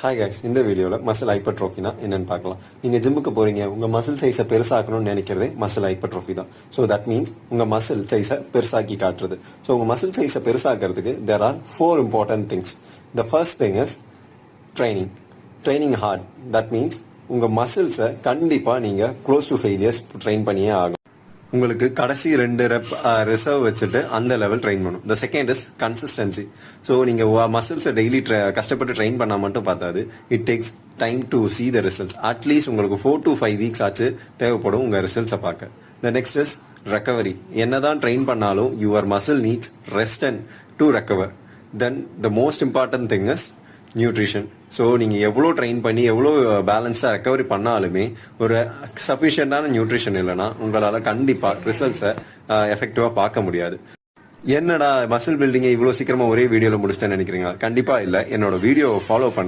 Hi guys, இந்த வீடியோவில் muscle ஹைப்பர்ட்ரோஃபினா என்னன்னு பார்க்கலாம். நீங்கள் ஜிம்முக்கு போகிறீங்க, உங்கள் மசில் சைஸை பெருசாக்கணும்னு நினைக்கிறதே மசில் ஹைப்பர்ட்ரோஃபி தான். ஸோ தட் மீன்ஸ் உங்கள் மசில் சைஸை பெருசாக்கி காட்டுறது. ஸோ உங்கள் மசில் சைஸை பெருசாக்கிறதுக்கு there are 4 important things. The first thing is training hard. That means உங்கள் மசில்ஸை கண்டிப்பாக நீங்கள் க்ளோஸ் டு ஃபெயிலியர்ஸ் ட்ரெயின் பண்ணியே ஆகும். உங்களுக்கு கடைசி 2 ரெப் ரிசர்வ் வச்சுட்டு அந்த லெவல் ட்ரெயின் பண்ணும். The second is consistency. So நீங்கள் மசில்ஸை டெய்லி கஷ்டப்பட்டு ட்ரெயின் பண்ணால் மட்டும் பார்த்தாது. It takes time to see the results. At least உங்களுக்கு 4 to 5 வீக்ஸ் ஆச்சு தேவைப்படும் உங்கள் ரிசல்ட்ஸை பார்க்க. The next is recovery. என்னதான் ட்ரெயின் பண்ணாலும் your muscle needs rest and to recover. Then the most important thing is nutrition. So நீங்கள் எவ்வளோ ட்ரெயின் பண்ணி எவ்வளோ பேலன்ஸ்டாக ரெக்கவரி பண்ணாலுமே ஒரு சஃபிஷியண்டான நியூட்ரிஷன் இல்லைன்னா உங்களால் கண்டிப்பாக ரிசல்ட்ஸை எஃபெக்டிவாக பார்க்க முடியாது. என்னடா மசில் பில்டிங்கை இவ்வளோ சீக்கிரமாக ஒரே வீடியோவில் முடிச்சிட்டேன்னு நினைக்கிறீங்களா? கண்டிப்பாக இல்லை. என்னோட வீடியோவை ஃபாலோ பண்ணுங்க.